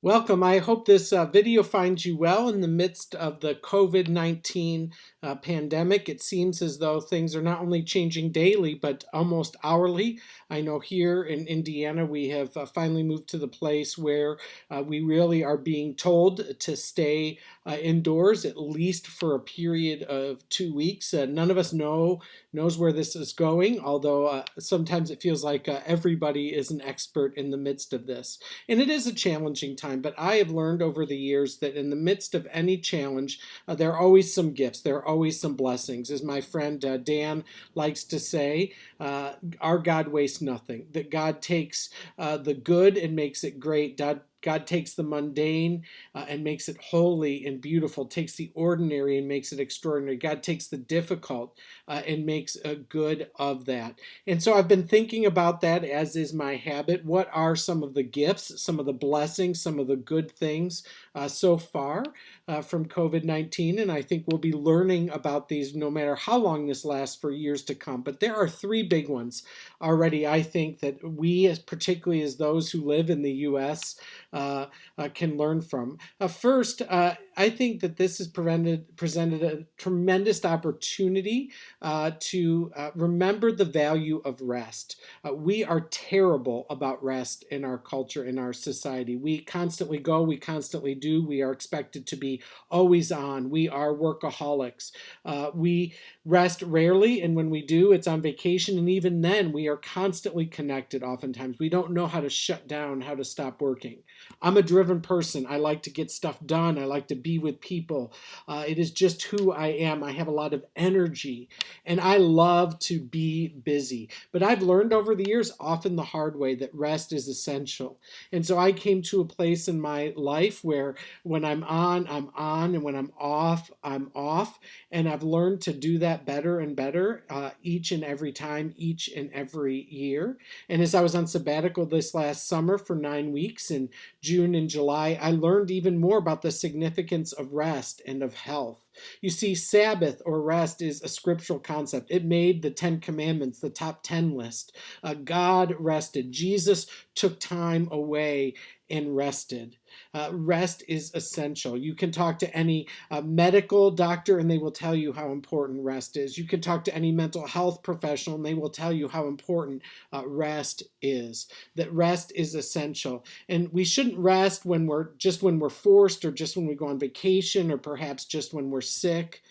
Welcome. I hope this video finds you well in the midst of the COVID-19 pandemic. It seems as though things are not only changing daily, but almost hourly. I know here in Indiana, we have finally moved to the place where we really are being told to stay indoors, at least for a period of 2 weeks. None of us knows where this is going, although sometimes it feels like everybody is an expert in the midst of this. And it is a challenging time, but I have learned over the years that in the midst of any challenge, there are always some gifts, there are always some blessings. As my friend Dan likes to say, our God wastes nothing, that God takes the good and makes it great. God takes the mundane and makes it holy and beautiful, takes the ordinary and makes it extraordinary. God takes the difficult and makes a good of that. And so I've been thinking about that, as is my habit. What are some of the gifts, some of the blessings, some of the good things so far from COVID-19? And I think we'll be learning about these no matter how long this lasts for years to come. But there are three big ones already, I think, that we, particularly as those who live in the U.S., can learn from. First, I think that this has presented a tremendous opportunity to remember the value of rest. We are terrible about rest in our culture, in our society. We constantly go, we constantly do. We are expected to be always on. We are workaholics. We rest rarely, and when we do, it's on vacation, and even then, we are constantly connected oftentimes. We don't know how to shut down, how to stop working. I'm a driven person. I like to get stuff done. I like to be with people. It is just who I am. I have a lot of energy, and I love to be busy. But I've learned over the years, often the hard way, that rest is essential. And so I came to a place in my life where when I'm on, and when I'm off, I'm off. And I've learned to do that better and better each and every time, each and every year. And as I was on sabbatical this last summer for 9 weeks in June and July, I learned even more about the significance of rest and of health. You see, Sabbath or rest is a scriptural concept. It made the 10 Commandments, the top 10 list. God rested. Jesus took time away and rested. Rest is essential. You can talk to any medical doctor and they will tell you how important rest is. You can talk to any mental health professional and they will tell you how important rest is. That rest is essential. And we shouldn't rest when we're forced, or just when we go on vacation, or perhaps just when we're sick.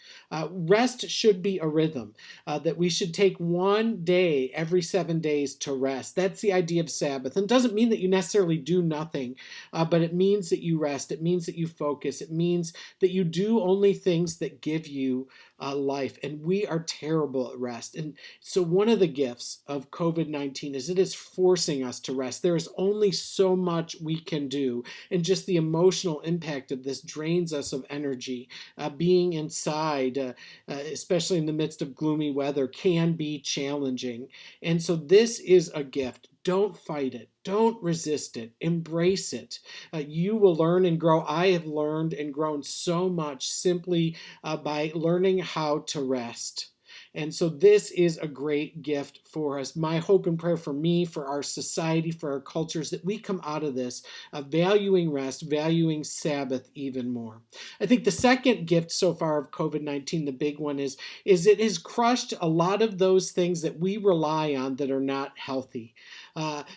Rest should be a rhythm, that we should take one day every 7 days to rest. That's the idea of Sabbath. And it doesn't mean that you necessarily do nothing, but it means that you rest. It means that you focus. It means that you do only things that give you life. And we are terrible at rest. And so one of the gifts of COVID-19 is it is forcing us to rest. There is only so much we can do. And just the emotional impact of this drains us of energy. Being inside, especially in the midst of gloomy weather, can be challenging. And so this is a gift. Don't fight it. Don't resist it. Embrace it. You will learn and grow. I have learned and grown so much simply by learning how to rest. And so this is a great gift for us. My hope and prayer for me, for our society, for our cultures, that we come out of this valuing rest, valuing Sabbath even more. I think the second gift so far of COVID-19, the big one, is it has crushed a lot of those things that we rely on that are not healthy.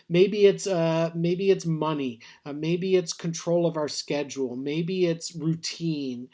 Maybe it's money. Maybe it's control of our schedule. Maybe it's routine.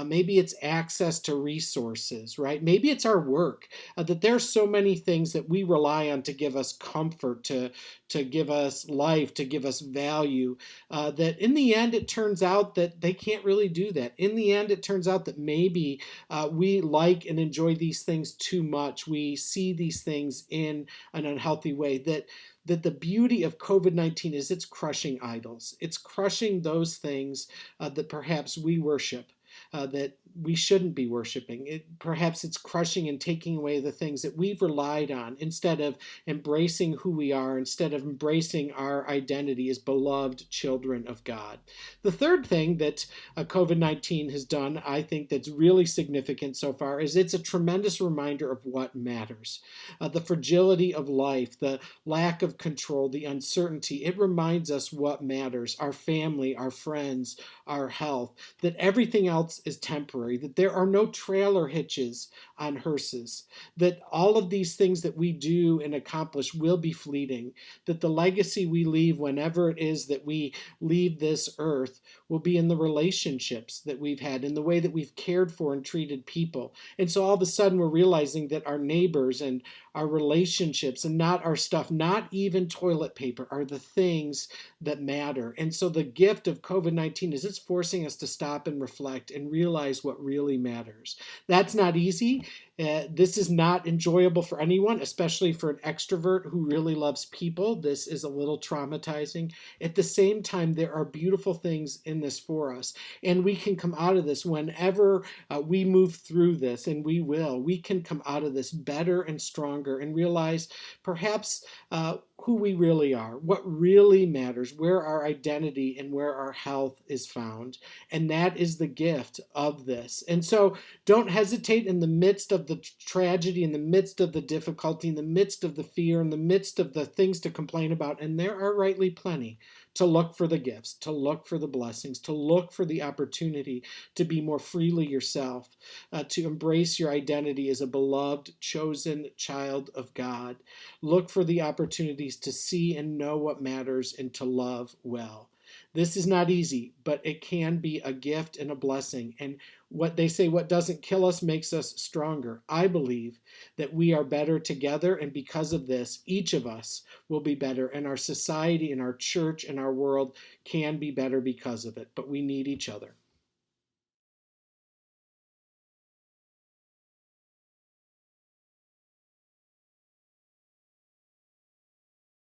Maybe it's access to resources, right? Maybe it's our work. That there's so many things that we rely on to give us comfort, to give us life, to give us value, that in the end it turns out that they can't really do that. In the end, it turns out that maybe we like and enjoy these things too much. We see these things in an unhealthy way. That the beauty of COVID-19 is it's crushing idols. It's crushing those things that perhaps we worship. that we shouldn't be worshiping. Perhaps it's crushing and taking away the things that we've relied on instead of embracing who we are, instead of embracing our identity as beloved children of God. The third thing that COVID-19 has done, I think, that's really significant so far is it's a tremendous reminder of what matters. The fragility of life, the lack of control, the uncertainty. It reminds us what matters: our family, our friends, our health, that everything else is temporary, that there are no trailer hitches on hearses, that all of these things that we do and accomplish will be fleeting, that the legacy we leave whenever it is that we leave this earth will be in the relationships that we've had, in the way that we've cared for and treated people. And so all of a sudden we're realizing that our neighbors and our relationships and not our stuff, not even toilet paper, are the things that matter. And so the gift of COVID-19 is it's forcing us to stop and reflect and realize what really matters. That's not easy. This is not enjoyable for anyone, especially for an extrovert who really loves people. This is a little traumatizing. At the same time, there are beautiful things in this for us. And we can come out of this whenever we move through this, and we will. We can come out of this better and stronger and realize perhaps who we really are, what really matters, where our identity and where our health is found. And that is the gift of this. And so don't hesitate in the midst of the tragedy, in the midst of the difficulty, in the midst of the fear, in the midst of the things to complain about, and there are rightly plenty, to look for the gifts, to look for the blessings, to look for the opportunity to be more freely yourself, to embrace your identity as a beloved, chosen child of God. Look for the opportunities to see and know what matters and to love well. This is not easy, but it can be a gift and a blessing. And what they say, what doesn't kill us makes us stronger. I believe that we are better together, and because of this, each of us will be better, and our society and our church and our world can be better because of it. But we need each other.